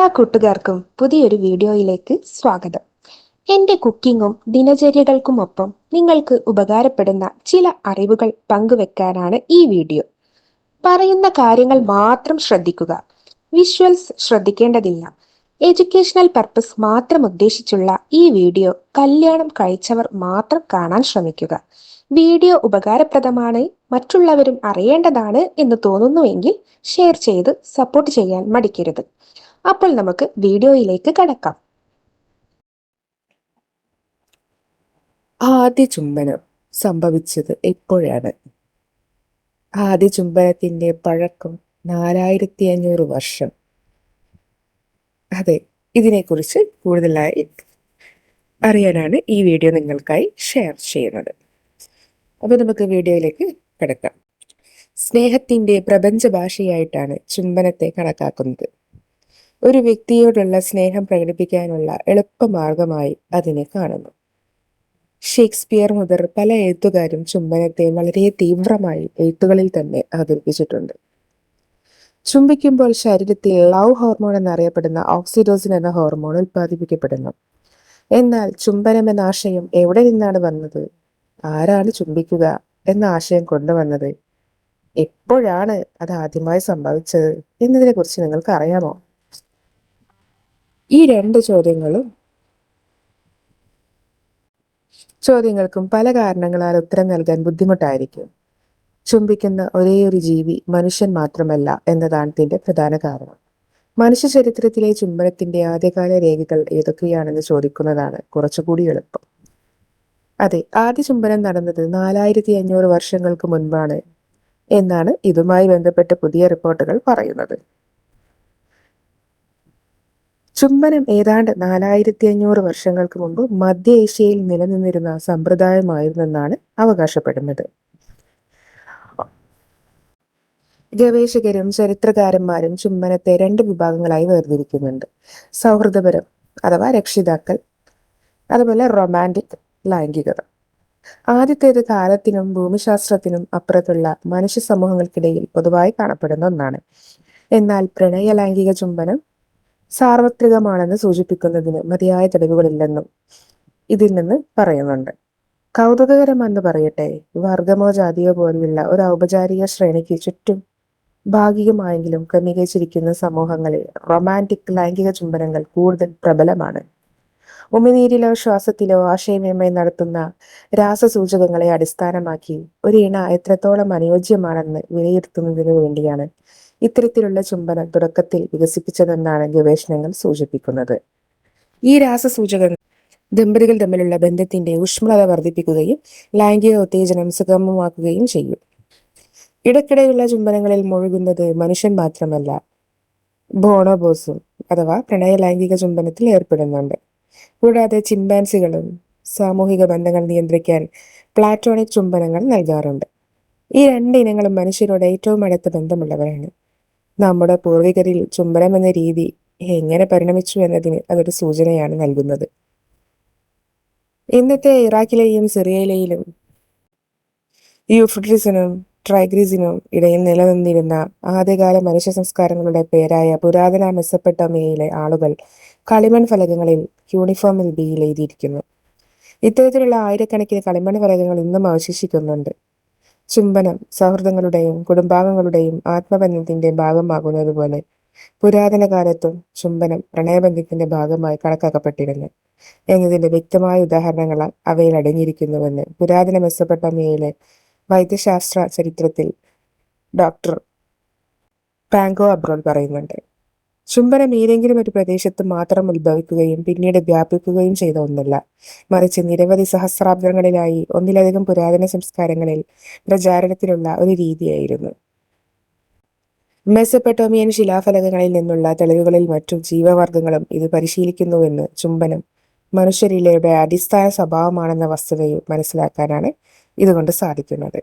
എല്ലാ കൂട്ടുകാർക്കും പുതിയൊരു വീഡിയോയിലേക്ക് സ്വാഗതം. എൻ്റെ കുക്കിങ്ങും ദിനചര്യകൾക്കുമൊപ്പം നിങ്ങൾക്ക് ഉപകാരപ്പെടുന്ന ചില അറിവുകൾ പങ്കുവെക്കാനാണ് ഈ വീഡിയോ. പറയുന്ന കാര്യങ്ങൾ മാത്രം ശ്രദ്ധിക്കുക. വിഷ്വൽസ് ശ്രദ്ധിക്കേണ്ടതില്ല. എഡ്യൂക്കേഷണൽ പർപ്പസ് മാത്രം ഉദ്ദേശിച്ചുള്ള ഈ വീഡിയോ കല്യാണം കഴിച്ചവർ മാത്രം കാണാൻ ശ്രമിക്കുക. വീഡിയോ ഉപകാരപ്രദമാണ്, മറ്റുള്ളവരും അറിയേണ്ടതാണ് എന്ന് തോന്നുന്നുവെങ്കിൽ ഷെയർ ചെയ്ത് സപ്പോർട്ട് ചെയ്യാൻ മടിക്കരുത്. അപ്പോൾ നമുക്ക് വീഡിയോയിലേക്ക് കടക്കാം. ആദ്യ ചുംബനം സംഭവിച്ചത് എപ്പോഴാണ്? ആദ്യ ചുംബനത്തിന്റെ പഴക്കം 4500 വർഷം. അതെ, ഇതിനെക്കുറിച്ച് കൂടുതലായി അറിയാനാണ് ഈ വീഡിയോ നിങ്ങൾക്കായി ഷെയർ ചെയ്യുന്നത്. അപ്പോൾ നമുക്ക് വീഡിയോയിലേക്ക് കിടക്കാം. സ്നേഹത്തിന്റെ പ്രപഞ്ച ഭാഷയായിട്ടാണ് ചുംബനത്തെ കണക്കാക്കുന്നത്. ഒരു വ്യക്തിയോടുള്ള സ്നേഹം പ്രകടിപ്പിക്കാനുള്ള എളുപ്പമാർഗമായി അതിനെ കാണുന്നു. ഷേക്സ്പിയർ മുതൽ പല എഴുത്തുകാരും ചുംബനത്തെ വളരെ തീവ്രമായി എഴുത്തുകളിൽ തന്നെ അവതരിപ്പിച്ചിട്ടുണ്ട്. ചുംബിക്കുമ്പോൾ ശരീരത്തിൽ ലവ് ഹോർമോൺ എന്നറിയപ്പെടുന്ന ഓക്സിറ്റോസിൻ എന്ന ഹോർമോൺ ഉൽപ്പാദിപ്പിക്കപ്പെടുന്നു. എന്നാൽ ചുംബനം എന്ന ആശയം എവിടെ നിന്നാണ് വന്നത്? ആരാണ് ചുംബിക്കുക എന്ന ആശയം കൊണ്ടുവന്നത്? എപ്പോഴാണ് അത് ആദ്യമായി സംഭവിച്ചത് എന്നതിനെ കുറിച്ച് നിങ്ങൾക്ക് അറിയാമോ? ഈ രണ്ട് ചോദ്യങ്ങൾക്കും പല കാരണങ്ങളാൽ ഉത്തരം നൽകാൻ ബുദ്ധിമുട്ടായിരിക്കും. ചുംബിക്കുന്ന ഒരേയൊരു ജീവി മനുഷ്യൻ മാത്രമല്ല എന്നതാണ് ഇതിന്റെ പ്രധാന കാരണം. മനുഷ്യ ചരിത്രത്തിലെ ചുംബനത്തിന്റെ ആദ്യകാല രേഖകൾ ഏതൊക്കെയാണെന്ന് ചോദിക്കുന്നതാണ് കുറച്ചുകൂടി എളുപ്പം. അതെ, ആദ്യ ചുംബനം നടന്നത് 4500 വർഷങ്ങൾക്ക് മുൻപാണ് എന്നാണ് ഇതുമായി ബന്ധപ്പെട്ട് പുതിയ റിപ്പോർട്ടുകൾ പറയുന്നത്. ചുംബനം ഏതാണ്ട് 4500 വർഷങ്ങൾക്ക് മുമ്പ് മധ്യ ഏഷ്യയിൽ നിലനിന്നിരുന്ന സമ്പ്രദായമായിരുന്നെന്നാണ് അവകാശപ്പെടുന്നത്. ഗവേഷകരും ചരിത്രകാരന്മാരും ചുംബനത്തെ 2 വിഭാഗങ്ങളായി വേർതിരിക്കുന്നുണ്ട്. സൗഹൃദപരം അഥവാ രക്ഷിതാക്കൾ, അതുപോലെ റൊമാൻറ്റിക് ലൈംഗികത. ആദ്യത്തേത് കാലത്തിനും ഭൂമിശാസ്ത്രത്തിനും അപ്പുറത്തുള്ള മനുഷ്യ സമൂഹങ്ങൾക്കിടയിൽ പൊതുവായി കാണപ്പെടുന്ന ഒന്നാണ്. എന്നാൽ പ്രണയ ലൈംഗിക ചുംബനം സാർവത്രികമാണെന്ന് സൂചിപ്പിക്കുന്നതിന് മതിയായ തെളിവുകളില്ലെന്നും ഇതിൽ നിന്ന് പറയുന്നുണ്ട്. കൗതുകകരമെന്ന് പറയട്ടെ, വർഗമോ ജാതിയോ പോലെയുള്ള ഒരു ഔപചാരിക ശ്രേണിക്ക് ചുറ്റും ഭാഗികമായെങ്കിലും ക്രമീകരിച്ചിരിക്കുന്ന സമൂഹങ്ങളിൽ റൊമാൻറ്റിക് ലൈംഗിക ചുംബനങ്ങൾ കൂടുതൽ പ്രബലമാണ്. ഉമിനീരിലോ ശ്വാസത്തിലോ ആശയവിനിമയം നടത്തുന്ന രാസസൂചകങ്ങളെ അടിസ്ഥാനമാക്കി ഒരു ഇണ എത്രത്തോളം അനുയോജ്യമാണെന്ന് വിലയിരുത്തുന്നതിനു വേണ്ടിയാണ് ഇത്തരത്തിലുള്ള ചുംബനം തുടക്കത്തിൽ വികസിപ്പിച്ചതെന്നാണ് ഗവേഷണങ്ങൾ സൂചിപ്പിക്കുന്നത്. ഈ രാസസൂചകങ്ങൾ ദമ്പതികൾ തമ്മിലുള്ള ബന്ധത്തിന്റെ ഊഷ്മളത വർദ്ധിപ്പിക്കുകയും ലൈംഗിക ഉത്തേജനം സുഗമമാക്കുകയും ചെയ്യും. ഇടയ്ക്കിടെയുള്ള ചുംബനങ്ങളിൽ മുഴുകുന്നത് മനുഷ്യൻ മാത്രമല്ല, ബോണോബോസും അഥവാ പ്രണയ ലൈംഗിക ചുംബനത്തിൽ ഏർപ്പെടുന്നുണ്ട്. കൂടാതെ ചിമ്പാൻസികളും സാമൂഹിക ബന്ധങ്ങൾ നിയന്ത്രിക്കാൻ പ്ലാറ്റോണിക് ചുംബനങ്ങൾ നൽകാറുണ്ട്. ഈ 2 ഇനങ്ങളും മനുഷ്യരോട് ഏറ്റവും അടുത്ത ബന്ധമുള്ളവരാണ്. നമ്മുടെ പൂർവികരിൽ ചുംബനം എന്ന രീതി എങ്ങനെ പരിണമിച്ചു എന്നതിന് അതൊരു സൂചനയാണ് നൽകുന്നത്. ഇന്നത്തെ ഇറാഖിലെയും സിറിയയിലെയും യൂഫ്രട്ടീസിനും ട്രൈഗ്രീസിനും ഇടയിൽ നിലനിന്നിരുന്ന ആദ്യകാല മനുഷ്യ സംസ്കാരങ്ങളുടെ പേരായ പുരാതന മെസൊപ്പൊട്ടേമിയയിലെ ആളുകൾ കളിമൺ ഫലകങ്ങളിൽ യൂണിഫോമിൽ ബിയിൽ എഴുതിയിരിക്കുന്നു. ഇത്തരത്തിലുള്ള ആയിരക്കണക്കിന് കളിമൺ ഫലകങ്ങൾ ഇന്നും അവശേഷിക്കുന്നുണ്ട്. ചുംബനം സൗഹൃദങ്ങളുടെയും കുടുംബാംഗങ്ങളുടെയും ആത്മബന്ധത്തിന്റെ ഭാഗമാകുന്നത് പോലെ പുരാതന കാലത്തും ചുംബനം പ്രണയബന്ധത്തിന്റെ ഭാഗമായി കണക്കാക്കപ്പെട്ടിരുന്നു എന്നതിന്റെ വ്യക്തമായ ഉദാഹരണങ്ങൾ അവയിൽ അടങ്ങിയിരിക്കുന്നുവെന്ന് പുരാതന മെസൊപ്പൊട്ടേമിയയിലെ വൈദ്യശാസ്ത്ര ചരിത്രത്തിൽ ഡോക്ടർ പാങ്കോ അബ്രോൾ പറയുന്നുണ്ട്. ചുംബനം ഏതെങ്കിലും ഒരു പ്രദേശത്ത് മാത്രം ഉത്ഭവിക്കുകയും പിന്നീട് വ്യാപിക്കുകയും ചെയ്ത ഒന്നല്ല, മറിച്ച് നിരവധി സഹസ്രാബ്ദങ്ങളിലായി ഒന്നിലധികം പുരാതന സംസ്കാരങ്ങളിൽ പ്രചാരണത്തിലുള്ള ഒരു രീതിയായിരുന്നു. മെസൊപ്പൊട്ടേമിയൻ ശിലാഫലകങ്ങളിൽ നിന്നുള്ള തെളിവുകളിൽ മറ്റു ജീവവർഗങ്ങളും ഇത് പരിശീലിക്കുന്നുവെന്ന് ചുംബനം മനുഷ്യരിലയുടെ അടിസ്ഥാന സ്വഭാവമാണെന്ന വസ്തുതയും മനസ്സിലാക്കാനാണ് ഇതുകൊണ്ട് സാധിക്കുന്നത്.